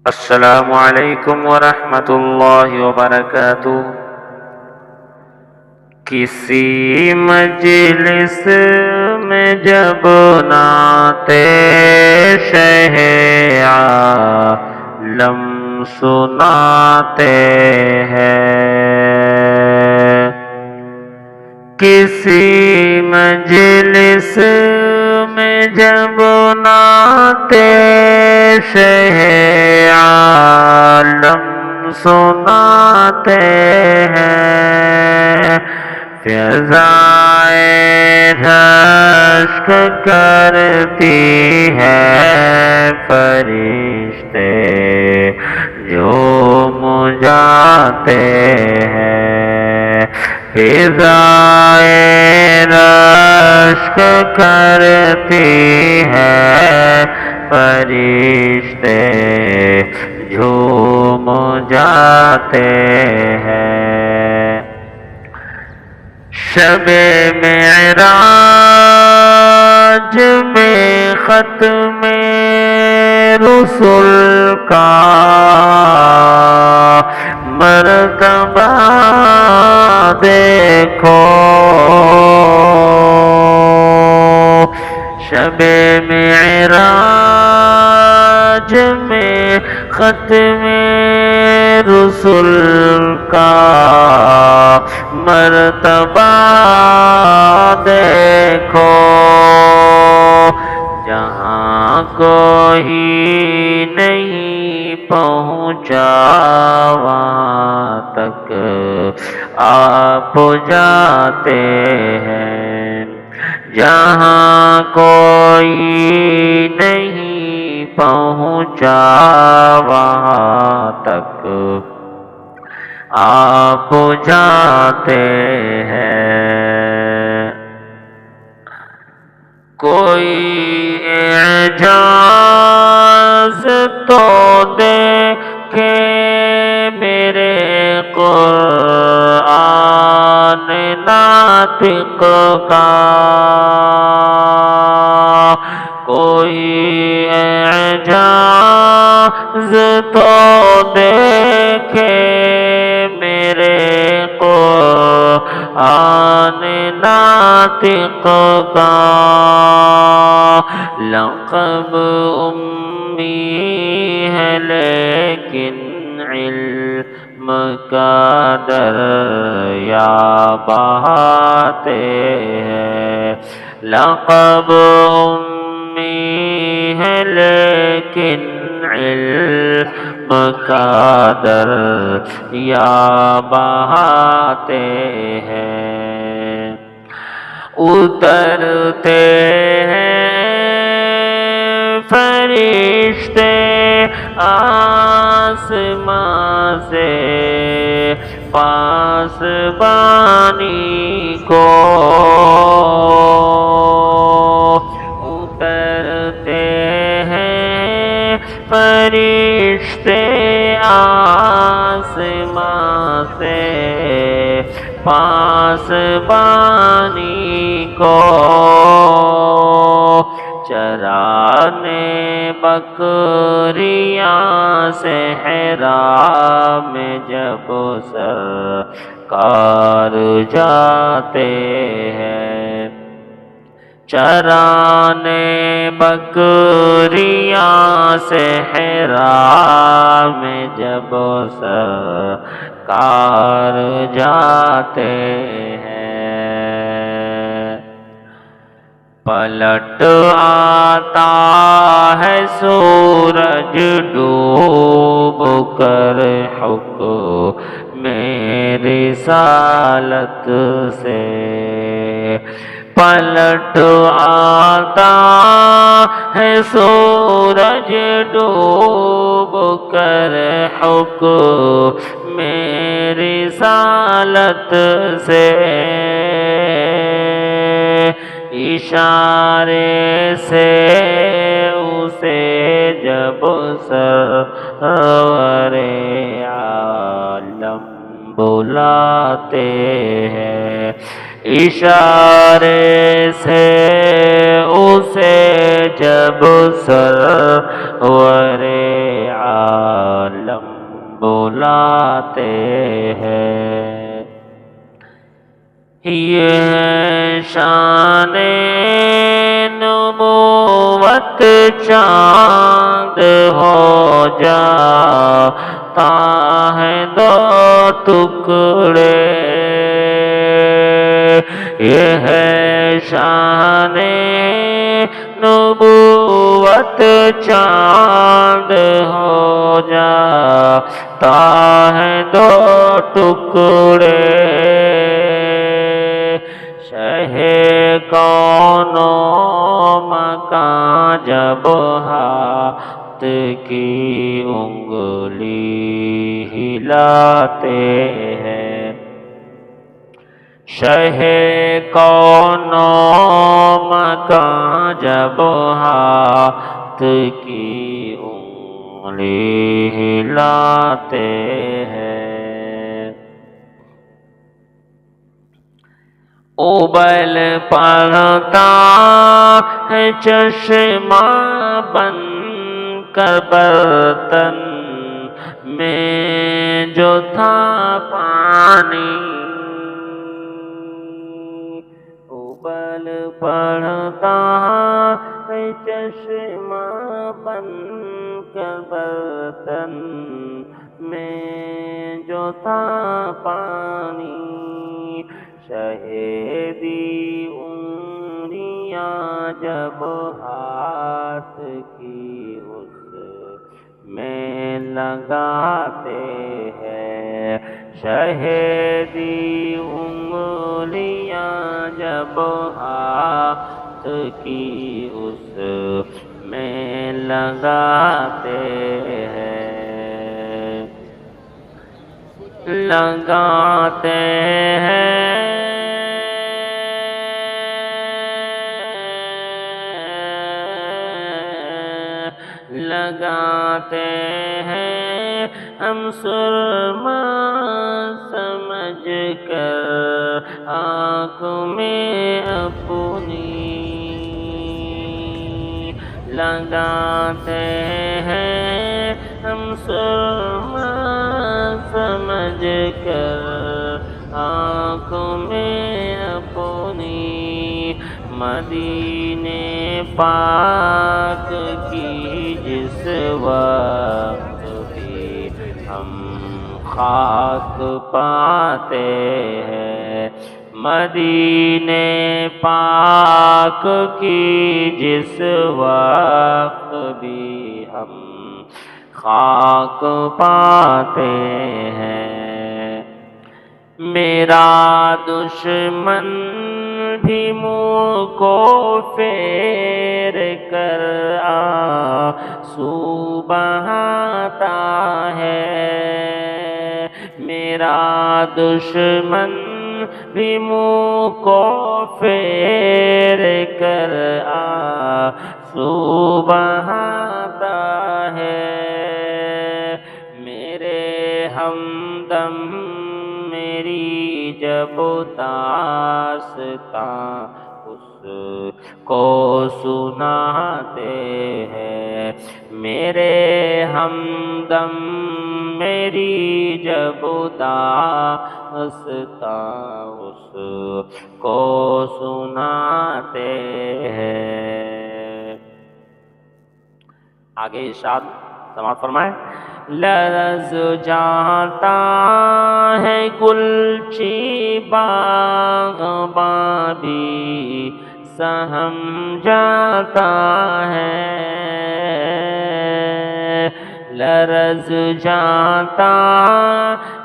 السلام علیکم ورحمۃ اللہ وبرکاتہ۔ کسی مجلس میں جب نعت شہ عالم سناتے ہیں، کسی مجلس میں جب نعت شہ عالم سناتے ہیں، فضائے رشک کرتی ہے فرشتے جھوم جاتے ہیں، فضائے رشک کرتی ہے فرشتے جھوم جاتے ہیں۔ شب معراج میں ختم رسل کا مرتبہ دیکھو، شب معراج میں ختم رسل کا مرتبہ دیکھو، جہاں کوئی نہیں پہنچا وہاں تک آپ جاتے ہیں، جہاں کوئی نہیں پہنچا وہاں تک آپ جاتے ہیں۔ کوئی اعجاز تو دیکھے میرے قرآن ناطق کا، کوئی اعجاز تو دیکھے میرے قرآن ناطق کا، لقب امی ہے لیکن علم کا دریا بہاتے ہیں، لقب امی ہے لیکن علم کا دریا بہاتے ہیں، اترتے ہیں فرشتے آسمان سے پاسبانی کو، اترتے ہیں فرشتے آسمان سے پاسبانی کو، چرانے بکریاں صحرا میں جب سرکار جاتے ہیں، چرانے بکریاں صحرا میں جب سرکار جاتے ہیں، پلٹ آتا ہے سورج ڈوب کر حکم رسالت سے، پلٹ آتا ہے سورج ڈوب کر حکم رسالت سے، اشارے سے اسے جب سرور عالم بلاتے ہیں، اشارے سے اسے جب سرور عالم بلاتے ہیں۔ یہ ہے شان نبوت، چاند ہو جاتا ہے دو ٹکڑے۔ یہ ہے شان نبوت، چاند ہو جاتا ہے دو ٹکڑے۔ شہ کون و مکان جب ہاتھ کی انگلی ہلاتے ہیں۔ شہ کون و مکان جب ہاتھ کی انگلی ہلاتے ہیں۔ ابل پڑتا ہے چشمہ بن کر برتن میں جو تھا پانی۔ ابل پڑتا ہے چشمہ بن کر برتن میں جو تھا پانی۔ شہیدی انگلیاں جب ہاتھ کی اس میں لگاتے ہیں۔ شہیدی انگلیاں جب ہاتھ کی اس میں لگاتے ہیں، لگاتے ہیں۔ لگاتے ہیں ہم سرما سمجھ کر آنکھ میں اپنی۔ لگاتے ہیں ہم سرما سمجھ کر آنکھ میں اپنی۔ مدینے پاک کی جس وقت بھی ہم خاک پاتے ہیں۔ مدینے پاک کی جس وقت بھی ہم خاک پاتے ہیں۔ میرا دشمن بھی منہ کو پھیر کر آنسو بہاتا ہے۔ میرا دشمن بھی منہ کو پھیر کر آنسو بہاتا ہے۔ میرے ہمدم میری جب داستاں اس کو سناتے ہیں۔ میرے ہمدم میری جب داستاں اس کو سناتے ہیں۔ آگے ارشاد سماعت فرمائیں۔ لرز جاتا ہے گلچی باغباں بھی سہم جاتا ہے۔ لرز جاتا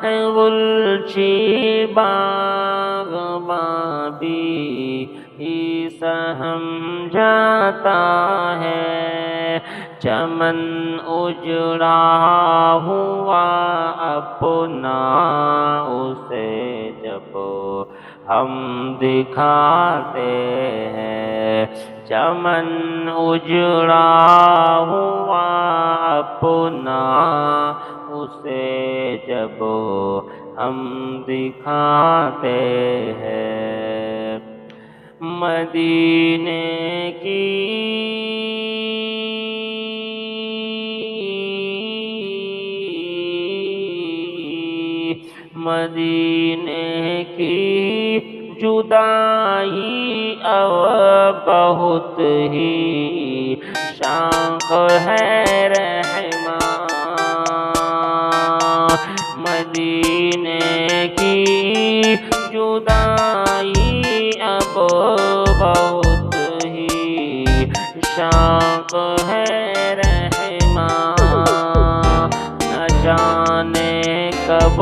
ہے گلچی باغباں بھی سہم جاتا ہے۔ چمن اجڑا ہوا اپنا اسے جب ہم دکھاتے ہیں۔ چمن اجڑا ہوا اپنا اسے جب ہم دکھاتے ہیں۔ مدینے کی مدینے کی جدائی اب بہت ہی شاق ہے رحماں، مدینے کی جدائی اب بہت ہی شاق ہے رحماں، نہ جانے کب